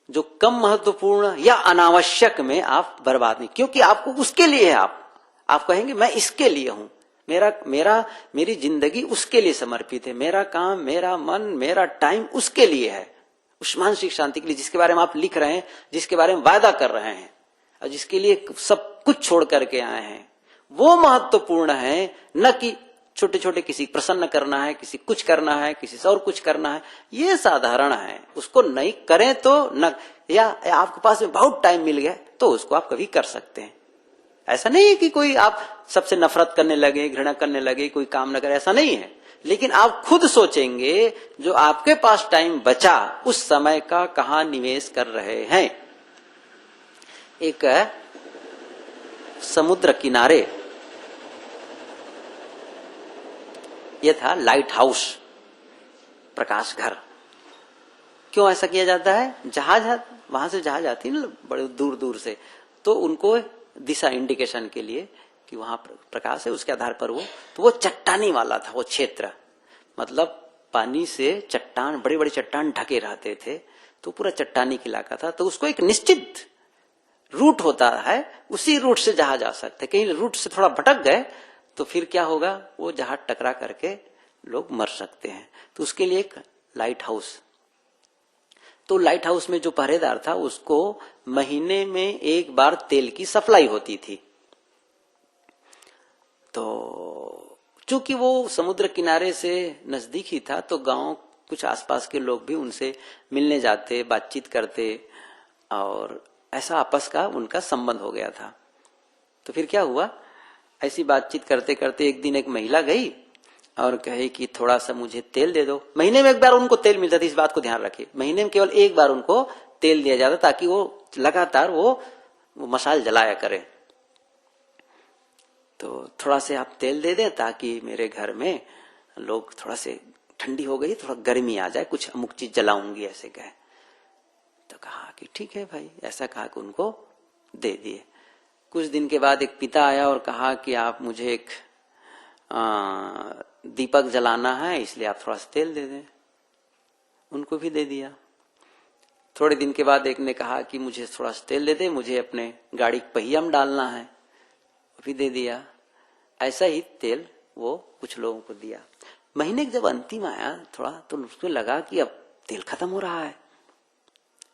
S1: जो कम महत्वपूर्ण या अनावश्यक में आप बर्बाद नहीं, क्योंकि आपको उसके लिए है, आप कहेंगे मैं इसके लिए हूं, मेरी जिंदगी उसके लिए समर्पित है, मेरा काम, मेरा मन, मेरा टाइम उसके लिए है, उस मानसिक शांति के लिए जिसके बारे में आप लिख रहे हैं, जिसके बारे में वादा कर रहे हैं और जिसके लिए सब कुछ छोड़ करके आए हैं, वो महत्वपूर्ण है, न कि छोटे छोटे किसी प्रसन्न करना है, किसी कुछ करना है, किसी से और कुछ करना है, ये साधारण है, उसको नहीं करें तो न, या आपके पास में बहुत टाइम मिल गया तो उसको आप कभी कर सकते हैं। ऐसा नहीं है कि कोई आप सबसे नफरत करने लगे, घृणा करने लगे, कोई काम न करे, ऐसा नहीं है, लेकिन आप खुद सोचेंगे जो आपके पास टाइम बचा उस समय का कहां निवेश कर रहे हैं। एक समुद्र किनारे ये था लाइट हाउस, प्रकाश घर। क्यों ऐसा किया जाता है? जहाज वहां से जहाज आती है ना बड़े दूर दूर से, तो उनको दिशा इंडिकेशन के लिए कि वहां प्रकाश है, उसके आधार पर वो चट्टानी वाला था वो क्षेत्र, मतलब पानी से चट्टान, बड़े बड़े चट्टान ढके रहते थे, तो पूरा चट्टानी का इलाका था, तो उसको एक निश्चित रूट होता है, उसी रूट से जहाज आ सकते। कहीं रूट से थोड़ा भटक गए तो फिर क्या होगा, वो जहाज टकरा करके लोग मर सकते हैं। तो उसके लिए एक लाइट हाउस, तो लाइट हाउस में जो पहरेदार था उसको महीने में एक बार तेल की सप्लाई होती थी। तो चूंकि वो समुद्र किनारे से नजदीक ही था, तो गांव कुछ आसपास के लोग भी उनसे मिलने जाते, बातचीत करते, और ऐसा आपस का उनका संबंध हो गया था। तो फिर क्या हुआ, ऐसी बातचीत करते करते एक दिन एक महिला गई और कहे कि थोड़ा सा मुझे तेल दे दो। महीने में एक बार उनको तेल मिलता था, इस बात को ध्यान रखिए, महीने में केवल एक बार उनको तेल दिया जाता, ताकि वो लगातार वो मशाल जलाया करे। तो थोड़ा से आप तेल दे दें ताकि मेरे घर में लोग, थोड़ा से ठंडी हो गई, थोड़ा गर्मी आ जाए, कुछ अमुक चीज जलाऊंगी, ऐसे कहे। तो कहा कि ठीक है भाई, ऐसा कहा कि उनको दे दिए। कुछ दिन के बाद एक पिता आया और कहा कि आप मुझे एक दीपक जलाना है, इसलिए आप थोड़ा सा तेल दे दें। उनको भी दे दिया। थोड़े दिन के बाद एक ने कहा कि मुझे थोड़ा सा तेल दे दे, मुझे अपने गाड़ी के पहिया में डालना है, वो भी दे दिया। ऐसा ही तेल वो कुछ लोगों को दिया। महीने जब अंतिम आया थोड़ा, तो उसको लगा कि अब तेल खत्म हो रहा है,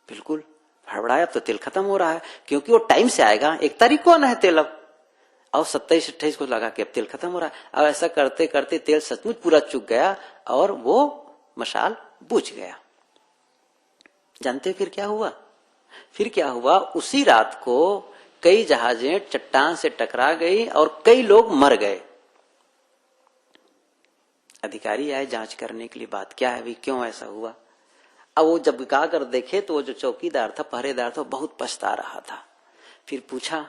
S1: बिल्कुल हड़बड़ाया, अब तो तेल खत्म हो रहा है, क्योंकि वो टाइम से आएगा, 1 तारीख को आना है तेल अब, और 27-28 को लगा कि अब तेल खत्म हो रहा है। अब ऐसा करते करते तेल सचमुच पूरा चुक गया और वो मशाल बुझ गया। जानते फिर क्या हुआ? फिर क्या हुआ, उसी रात को कई जहाजें चट्टान से टकरा गई और कई लोग मर गए। अधिकारी आए जांच करने के लिए, बात क्या है, भी क्यों ऐसा हुआ। अब वो जब गा कर देखे तो वो जो चौकीदार था, पहरेदार था, बहुत पछता रहा था। फिर पूछा,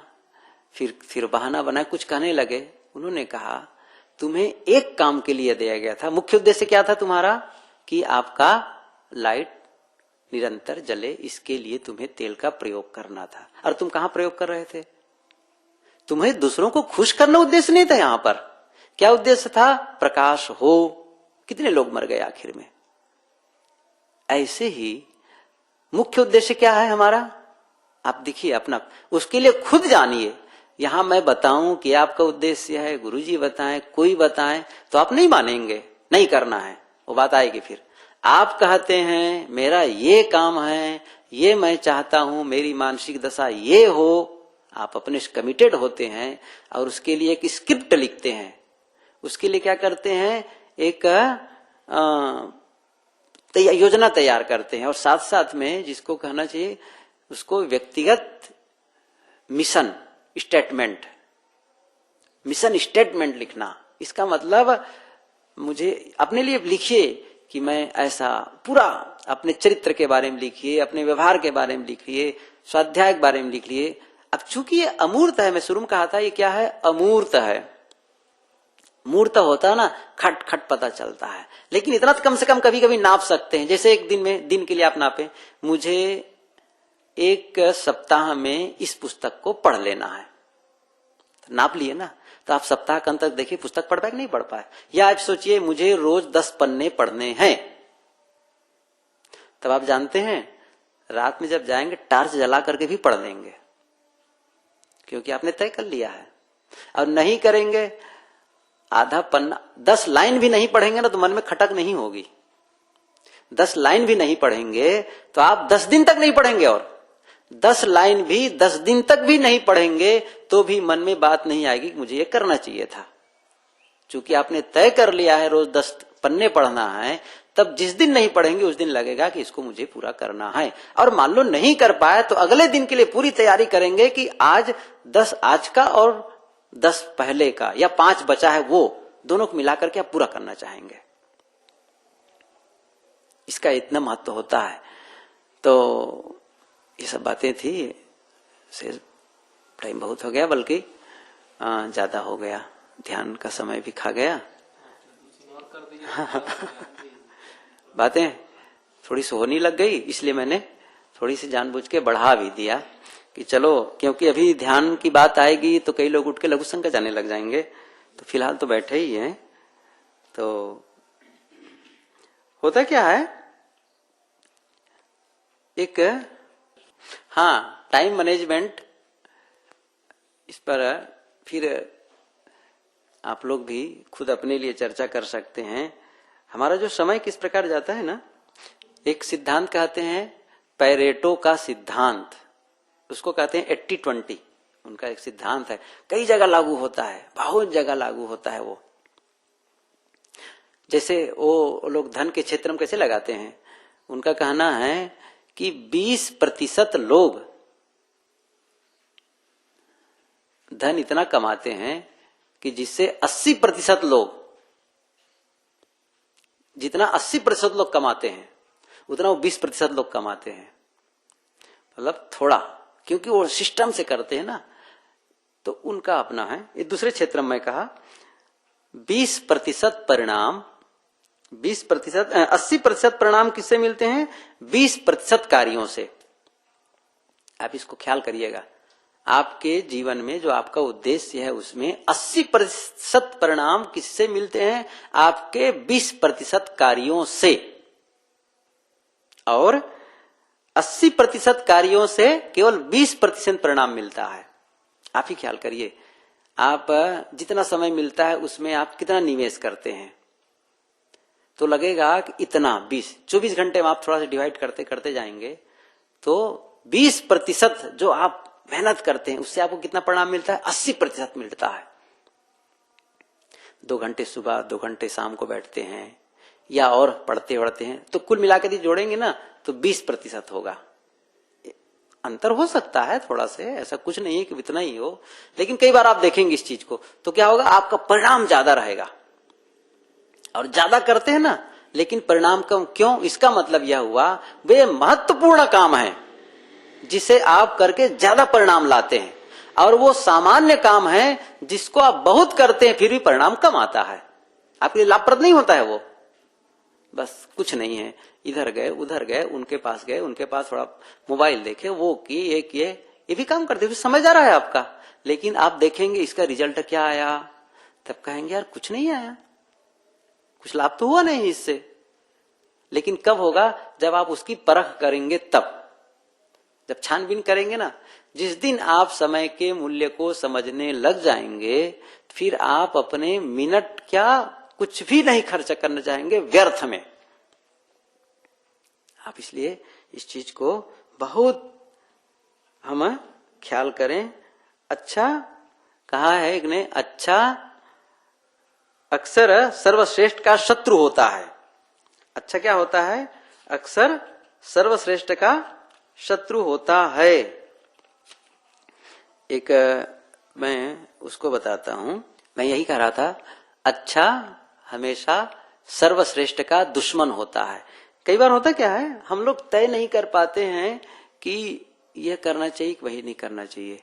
S1: फिर बहाना बनाया, कुछ कहने लगे। उन्होंने कहा, तुम्हें एक काम के लिए दिया गया था, मुख्य उद्देश्य क्या था तुम्हारा, कि आपका लाइट निरंतर जले, इसके लिए तुम्हें तेल का प्रयोग करना था। और तुम कहां प्रयोग कर रहे थे, तुम्हें दूसरों को खुश करना उद्देश्य नहीं था। यहां पर क्या उद्देश्य था, प्रकाश हो। कितने लोग मर गए आखिर में। ऐसे ही मुख्य उद्देश्य क्या है हमारा, आप देखिए अपना, उसके लिए खुद जानिए। यहां मैं बताऊं कि आपका उद्देश्य है, गुरुजी बताएं, कोई बताएं, तो आप नहीं मानेंगे, नहीं करना है, वो बात आएगी। फिर आप कहते हैं मेरा ये काम है, ये मैं चाहता हूं, मेरी मानसिक दशा ये हो, आप अपने से कमिटेड होते हैं और उसके लिए एक स्क्रिप्ट लिखते हैं। उसके लिए क्या करते हैं, एक योजना तैयार करते हैं, और साथ साथ में जिसको कहना चाहिए उसको व्यक्तिगत मिशन स्टेटमेंट लिखना। इसका मतलब मुझे अपने लिए लिखिए कि मैं ऐसा पूरा अपने चरित्र के बारे में लिखिए, अपने व्यवहार के बारे में लिखिए, स्वाध्याय के बारे में लिख लिए। अब चूंकि ये अमूर्त है, मैं शुरू में कहा था ये क्या है, अमूर्त है। मूर्त होता है ना, खट खट पता चलता है, लेकिन इतना तो कम से कम कभी कभी नाप सकते हैं। जैसे एक दिन के लिए आप नापे, मुझे एक सप्ताह में इस पुस्तक को पढ़ लेना है, तो नाप लिए ना। तो आप सप्ताह के अंत तक देखिए पुस्तक पढ़ पाए कि नहीं पढ़ पाए। या आप सोचिए मुझे रोज 10 पन्ने पढ़ने हैं, तब आप जानते हैं रात में जब जाएंगे टार्च जला करके भी पढ़ लेंगे, क्योंकि आपने तय कर लिया है। और नहीं करेंगे, आधा पन्ना 10 लाइन भी नहीं पढ़ेंगे ना तो मन में खटक नहीं होगी। 10 लाइन भी नहीं पढ़ेंगे तो आप 10 दिन तक नहीं पढ़ेंगे, और 10 लाइन भी 10 दिन तक भी नहीं पढ़ेंगे तो भी मन में बात नहीं आएगी कि मुझे ये करना चाहिए था। चूंकि आपने तय कर लिया है रोज 10 पन्ने पढ़ना है, तब जिस दिन नहीं पढ़ेंगे उस दिन लगेगा कि इसको मुझे पूरा करना है। और मान लो नहीं कर पाए तो अगले दिन के लिए पूरी तैयारी करेंगे कि आज 10 आज का और 10 पहले का, या 5 बचा है वो दोनों को मिलाकर के आप पूरा करना चाहेंगे। इसका इतना महत्व होता है। तो ये सब बातें थी, से टाइम बहुत हो गया, बल्कि ज्यादा हो गया, ध्यान का समय भी खा गया। बातें थोड़ी सोहनी लग गई, इसलिए मैंने थोड़ी सी जानबूझ के बढ़ा भी दिया कि चलो, क्योंकि अभी ध्यान की बात आएगी तो कई लोग उठ के लघु संख्या जाने लग जाएंगे। तो फिलहाल तो बैठे ही हैं। तो होता क्या है, एक टाइम मैनेजमेंट, इस पर फिर आप लोग भी खुद अपने लिए चर्चा कर सकते हैं। हमारा जो समय किस प्रकार जाता है ना, एक सिद्धांत कहते हैं पैरेटो का सिद्धांत, उसको कहते हैं 80-20। उनका एक सिद्धांत है, कई जगह लागू होता है, बहुत जगह लागू होता है वो। जैसे वो लोग धन के क्षेत्र में कैसे लगाते हैं, उनका कहना है कि 20% लोग धन इतना कमाते हैं कि जिससे 80% लोग, जितना 80% लोग कमाते हैं उतना वो 20% लोग कमाते हैं। मतलब थोड़ा, क्योंकि वो सिस्टम से करते हैं ना, तो उनका अपना है। ये दूसरे क्षेत्र में मैं कहा 20% परिणाम, 20% 80% परिणाम किससे मिलते हैं, 20% कार्यों से। आप इसको ख्याल करिएगा, आपके जीवन में जो आपका उद्देश्य है उसमें 80% परिणाम किससे मिलते हैं, आपके 20% कार्यों से। और 80% कार्यों से केवल 20% परिणाम मिलता है। आप ही ख्याल करिए, आप जितना समय मिलता है उसमें आप कितना निवेश करते हैं, तो लगेगा कि इतना 24 घंटे में आप थोड़ा सा डिवाइड करते करते जाएंगे तो 20% जो आप मेहनत करते हैं उससे आपको कितना परिणाम मिलता है, 80% मिलता है। 2 घंटे सुबह 2 घंटे शाम को बैठते हैं या और पढ़ते हैं तो कुल मिलाकर जोड़ेंगे ना तो 20% होगा। अंतर हो सकता है थोड़ा से, ऐसा कुछ नहीं है कि इतना ही हो, लेकिन कई बार आप देखेंगे इस चीज को तो क्या होगा, आपका परिणाम ज्यादा रहेगा। और ज्यादा करते हैं ना लेकिन परिणाम कम, क्यों? इसका मतलब यह हुआ वे महत्वपूर्ण काम है जिसे आप करके ज्यादा परिणाम लाते हैं, और वो सामान्य काम है जिसको आप बहुत करते हैं फिर भी परिणाम कम आता है, आपके लिए लाभप्रद नहीं होता है वो। बस कुछ नहीं है, इधर गए उधर गए, उनके पास गए, उनके पास थोड़ा मोबाइल देखे, वो किए ये भी काम करते, समझ आ रहा है आपका, लेकिन आप देखेंगे इसका रिजल्ट क्या आया, तब कहेंगे यार कुछ नहीं आया, कुछ लाभ तो हुआ नहीं इससे। लेकिन कब होगा? जब आप उसकी परख करेंगे, तब जब छानबीन करेंगे ना, जिस दिन आप समय के मूल्य को समझने लग जाएंगे फिर आप अपने मिनट क्या कुछ भी नहीं खर्च करना चाहेंगे व्यर्थ में। आप इसलिए इस चीज को बहुत हम ख्याल करें। अच्छा कहा है एक ने, अच्छा अक्सर सर्वश्रेष्ठ का शत्रु होता है। अच्छा क्या होता है? अक्सर सर्वश्रेष्ठ का शत्रु होता है। एक मैं उसको बताता हूं, मैं यही कह रहा था, अच्छा हमेशा सर्वश्रेष्ठ का दुश्मन होता है। कई बार होता क्या है, हम लोग तय नहीं कर पाते हैं कि यह करना चाहिए कि वही नहीं करना चाहिए,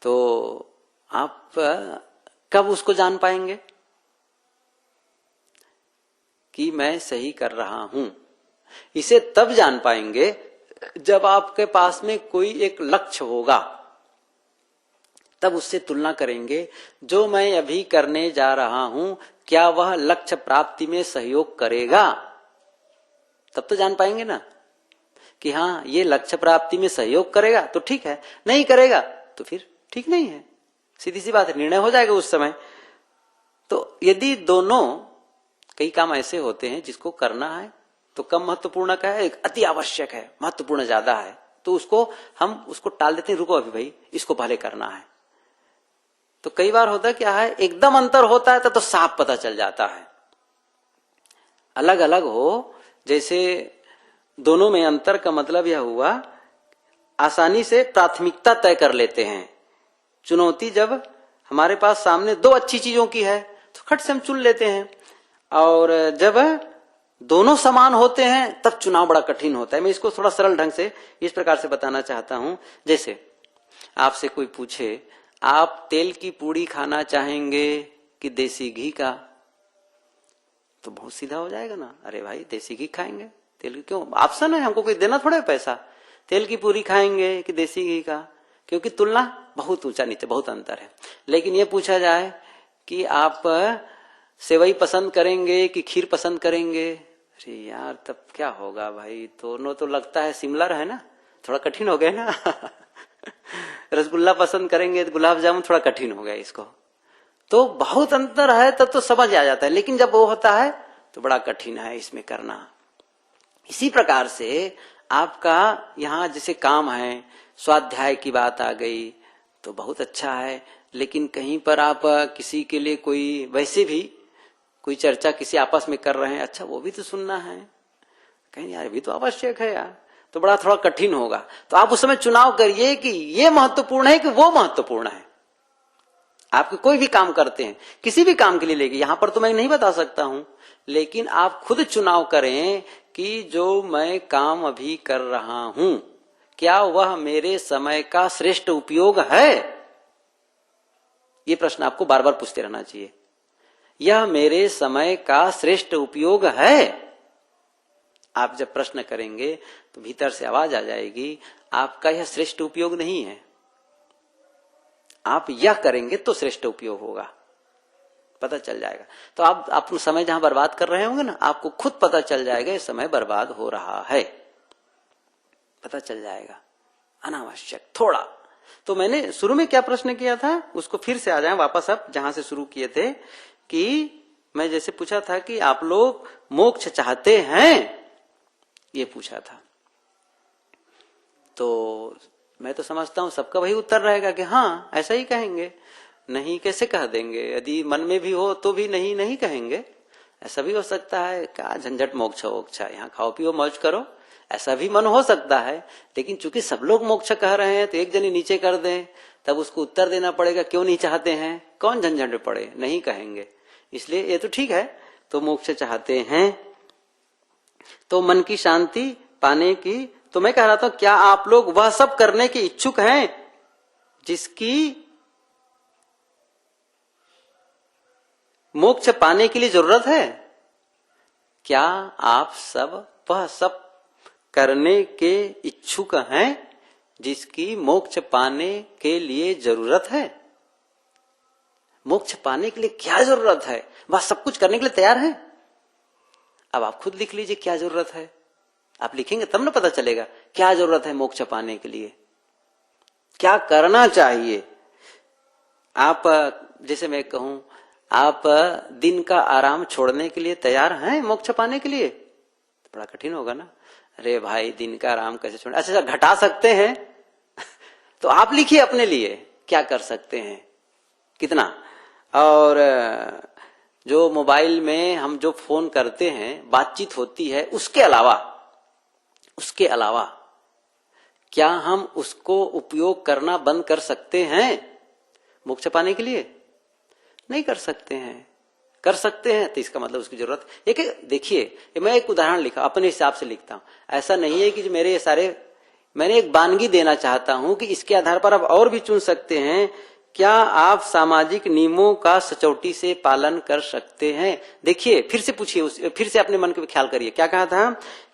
S1: तो आप कब उसको जान पाएंगे कि मैं सही कर रहा हूं? इसे तब जान पाएंगे जब आपके पास में कोई एक लक्ष्य होगा, तब उससे तुलना करेंगे, जो मैं अभी करने जा रहा हूं क्या वह लक्ष्य प्राप्ति में सहयोग करेगा? तब तो जान पाएंगे ना कि हाँ ये लक्ष्य प्राप्ति में सहयोग करेगा तो ठीक है, नहीं करेगा तो फिर ठीक नहीं है, सीधी सी बात है, निर्णय हो जाएगा उस समय। तो यदि दोनों, कई काम ऐसे होते हैं जिसको करना है तो कम महत्वपूर्ण का है, एक अति आवश्यक है, महत्वपूर्ण ज्यादा है, तो हम उसको टाल देते हैं, रुको अभी भाई इसको पहले करना है। तो कई बार होता क्या है, एकदम अंतर होता है तो साफ पता चल जाता है। अलग अलग हो, जैसे दोनों में अंतर का मतलब यह हुआ, आसानी से प्राथमिकता तय कर लेते हैं। चुनौती जब हमारे पास सामने दो अच्छी चीजों की है तो खट से हम चुन लेते हैं, और जब दोनों समान होते हैं तब चुनाव बड़ा कठिन होता है। मैं इसको थोड़ा सरल ढंग से इस प्रकार से बताना चाहता हूं, जैसे आपसे कोई पूछे आप तेल की पूड़ी खाना चाहेंगे कि देसी घी का, तो बहुत सीधा हो जाएगा ना, अरे भाई देसी घी खाएंगे, तेल की क्यों, ऑप्शन है, हमको कोई देना थोड़ा पैसा, तेल की पूरी खाएंगे कि देसी घी का, क्योंकि तुलना बहुत ऊंचा नीचे, बहुत अंतर है। लेकिन ये पूछा जाए कि आप सेवई पसंद करेंगे कि खीर पसंद करेंगे, अरे यार तब क्या होगा भाई, दोनों तो लगता है सिमिलर है ना, थोड़ा कठिन हो गया ना रसगुल्ला पसंद करेंगे तो गुलाब जामुन, थोड़ा कठिन हो गया इसको, तो बहुत अंतर है तब तो समझ आ जाता है, लेकिन जब वो होता है तो बड़ा कठिन है इसमें करना। इसी प्रकार से आपका यहाँ जैसे काम है, स्वाध्याय की बात आ गई तो बहुत अच्छा है, लेकिन कहीं पर आप किसी के लिए कोई वैसे भी कोई चर्चा किसी आपस में कर रहे हैं, अच्छा वो भी तो सुनना है, कहीं यार भी तो आवश्यक है यार, तो बड़ा थोड़ा कठिन होगा। तो आप उस समय चुनाव करिए कि ये महत्वपूर्ण है कि वो महत्वपूर्ण है। आप कोई भी काम करते हैं, किसी भी काम के लिए लेके, यहां पर तो मैं नहीं बता सकता हूं, लेकिन आप खुद चुनाव करें कि जो मैं काम अभी कर रहा हूं क्या वह मेरे समय का श्रेष्ठ उपयोग है? ये प्रश्न आपको बार बार पूछते रहना चाहिए, यह मेरे समय का श्रेष्ठ उपयोग है? आप जब प्रश्न करेंगे तो भीतर से आवाज आ जाएगी, आपका यह श्रेष्ठ उपयोग नहीं है, आप यह करेंगे तो श्रेष्ठ उपयोग होगा, पता चल जाएगा। तो आप अपना समय जहां बर्बाद कर रहे होंगे ना, आपको खुद पता चल जाएगा ये समय बर्बाद हो रहा है, पता चल जाएगा, अनावश्यक थोड़ा। तो मैंने शुरू में क्या प्रश्न किया था उसको फिर से आ जाए वापस, अब जहां से शुरू किए थे, कि मैं जैसे पूछा था कि आप लोग मोक्ष चाहते हैं, ये पूछा था, तो मैं तो समझता हूं सबका वही उत्तर रहेगा कि हाँ ऐसा ही कहेंगे, नहीं कैसे कह देंगे, यदि मन में भी हो तो भी नहीं नहीं कहेंगे, ऐसा भी हो सकता है, क्या झंझट मोक्ष वोक्ष, यहाँ खाओ पियो मौज करो, ऐसा भी मन हो सकता है, लेकिन चूंकि सब लोग मोक्ष कह रहे हैं तो एक जनी नीचे कर दें, तब उसको उत्तर देना पड़ेगा क्यों नहीं चाहते हैं, कौन झंझट में पड़े, नहीं कहेंगे। इसलिए ये तो ठीक है, तो मोक्ष चाहते हैं तो मन की शांति पाने की। तो मैं कह रहा था क्या आप लोग वह सब करने के इच्छुक हैं जिसकी मोक्ष पाने के लिए जरूरत है? क्या आप सब वह सब करने के इच्छुक हैं जिसकी मोक्ष पाने के लिए जरूरत है? मोक्ष पाने के लिए क्या जरूरत है, वह सब कुछ करने के लिए तैयार है? अब आप खुद लिख लीजिए क्या जरूरत है। आप लिखेंगे तब ना पता चलेगा क्या जरूरत है मोक्ष पाने के लिए, क्या करना चाहिए। आप जैसे मैं कहूं आप दिन का आराम छोड़ने के लिए तैयार हैं मोक्ष पाने के लिए? बड़ा कठिन होगा ना। अरे भाई दिन का आराम कैसे छोड़े, अच्छा घटा सकते हैं तो आप लिखिए अपने लिए क्या कर सकते हैं, कितना। और जो मोबाइल में हम जो फोन करते हैं, बातचीत होती है, उसके अलावा क्या हम उसको उपयोग करना बंद कर सकते हैं मोक्ष पाने के लिए? नहीं कर सकते हैं। कर सकते हैं तो इसका मतलब उसकी जरूरत एक। देखिए मैं एक उदाहरण लिखा, अपने हिसाब से लिखता हूं, ऐसा नहीं है कि जो मेरे ये सारे, मैंने एक वानगी देना चाहता हूं कि इसके आधार पर आप और भी चुन सकते हैं। क्या आप सामाजिक नियमों का सचौटी से पालन कर सकते हैं? देखिए फिर से पूछिए, फिर से अपने मन को ख्याल करिए। क्या कहा था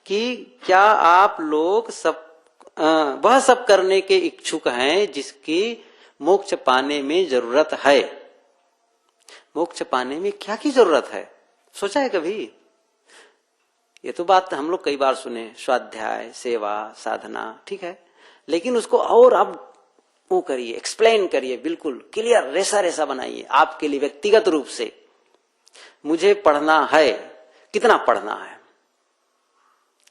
S1: कि क्या आप लोग सब वह सब करने के इच्छुक हैं जिसकी मोक्ष पाने में जरूरत है? मोक्ष पाने में क्या की जरूरत है, सोचा है कभी? ये तो बात हम लोग कई बार सुने, स्वाध्याय, सेवा, साधना, ठीक है, लेकिन उसको और आप वो करिए, एक्सप्लेन करिए, बिल्कुल क्लियर, रेसा रेसा बनाइए आपके लिए व्यक्तिगत रूप से। मुझे पढ़ना है, कितना पढ़ना है,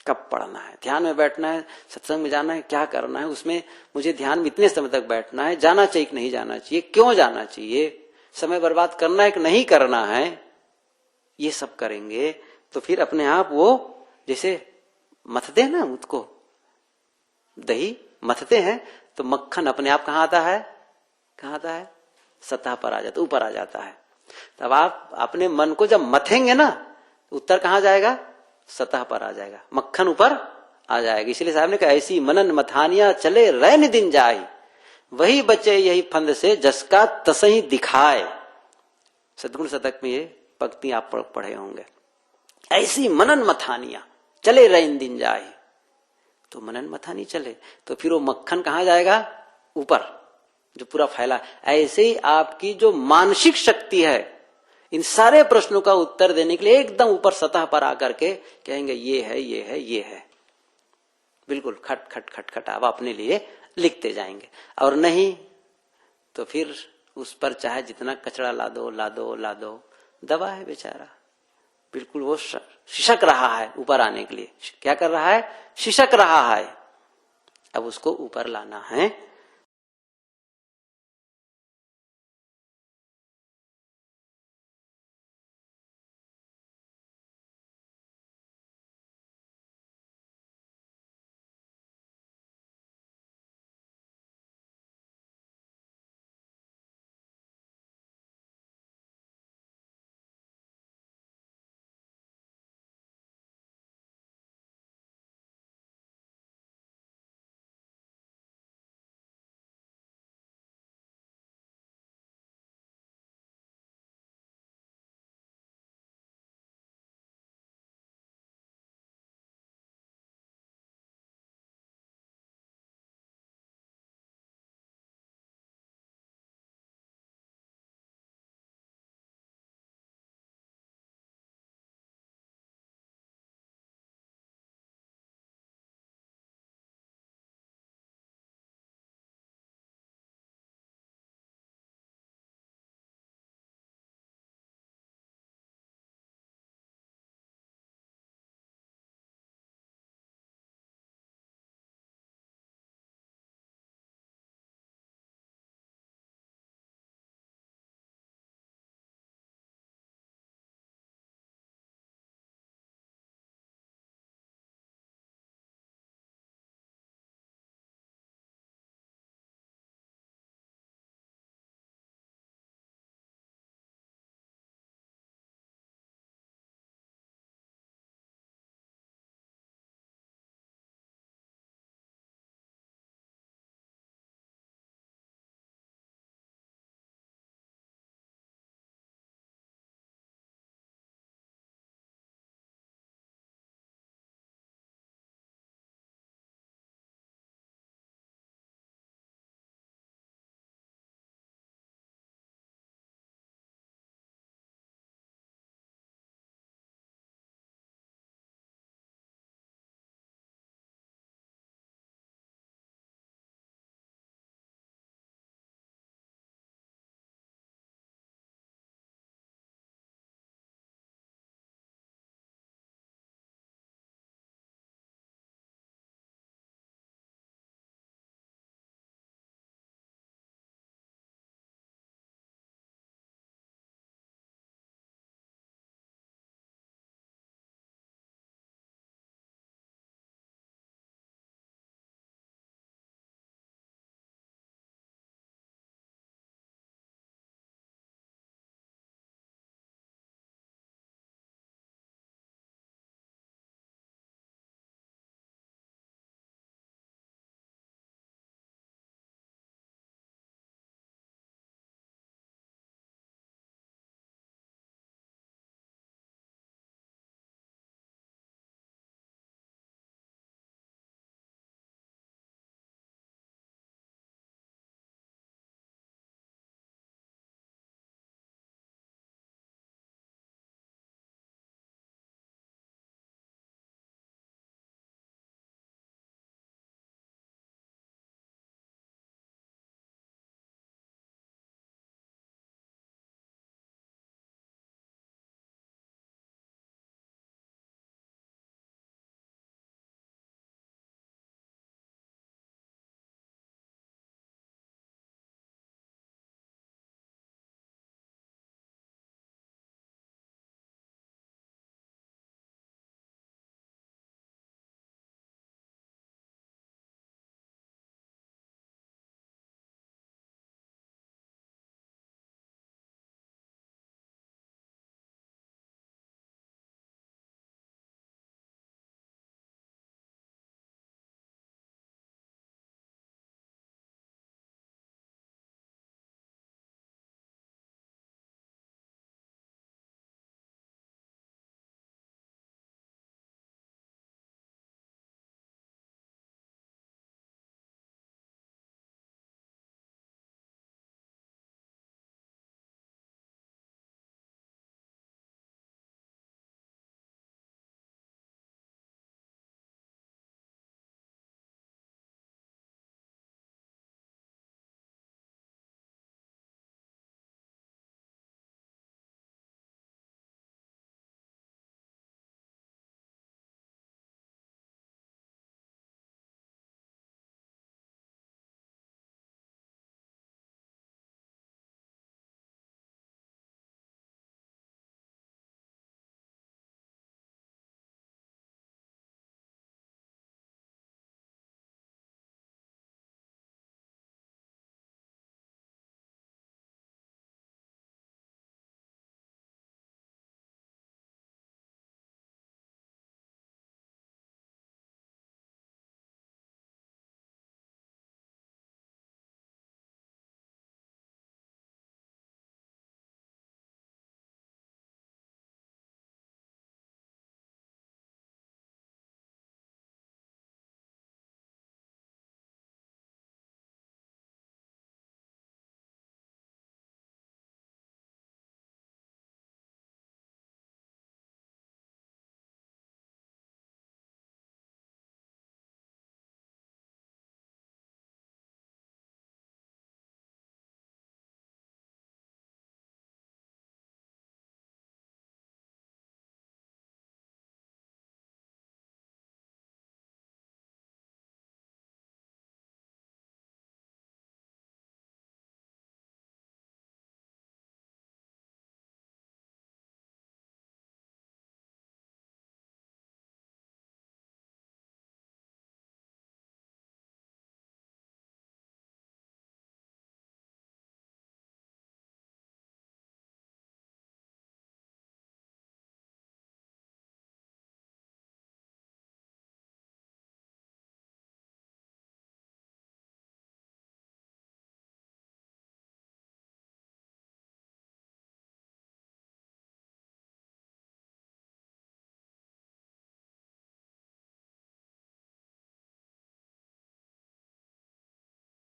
S1: कब पढ़ना है, ध्यान में बैठना है, सत्संग में जाना है, क्या करना है, उसमें मुझे ध्यान में इतने समय तक बैठना है, जाना चाहिए कि नहीं जाना चाहिए, क्यों जाना चाहिए, समय बर्बाद करना है कि नहीं करना है, ये सब करेंगे तो फिर अपने आप वो जैसे मथते हैं ना, उसको दही मथते हैं तो मक्खन अपने आप कहां आता है, कहां आता है, सतह पर आ जाता, ऊपर आ जाता है। तब आप अपने मन को जब मथेंगे ना, उत्तर कहां जाएगा, सतह पर आ जाएगा, मक्खन ऊपर आ जाएगा। इसलिए साहब ने कहा ऐसी मनन मथानिया चले रैन दिन जाए, वही बचे यही फंद से जसका तसही दिखाए। सद्गुण शतक में ये पंक्ति आप पढ़े होंगे। ऐसी मनन मथानिया चले रैन दिन जाए, तो मनन मथानी चले तो फिर वो मक्खन कहां जाएगा, ऊपर, जो पूरा फैला। ऐसे ही आपकी जो मानसिक शक्ति है, इन सारे प्रश्नों का उत्तर देने के लिए एकदम ऊपर सतह पर आकर के कहेंगे ये है, ये है, ये है, बिल्कुल खट खट खट खट आप अपने लिए लिखते जाएंगे। और नहीं तो फिर उस पर चाहे जितना कचरा ला दो ला दो ला दो, दबा है बेचारा, बिल्कुल वो शिशक रहा है ऊपर आने के लिए। क्या कर रहा है, शिशक रहा है। अब उसको ऊपर लाना है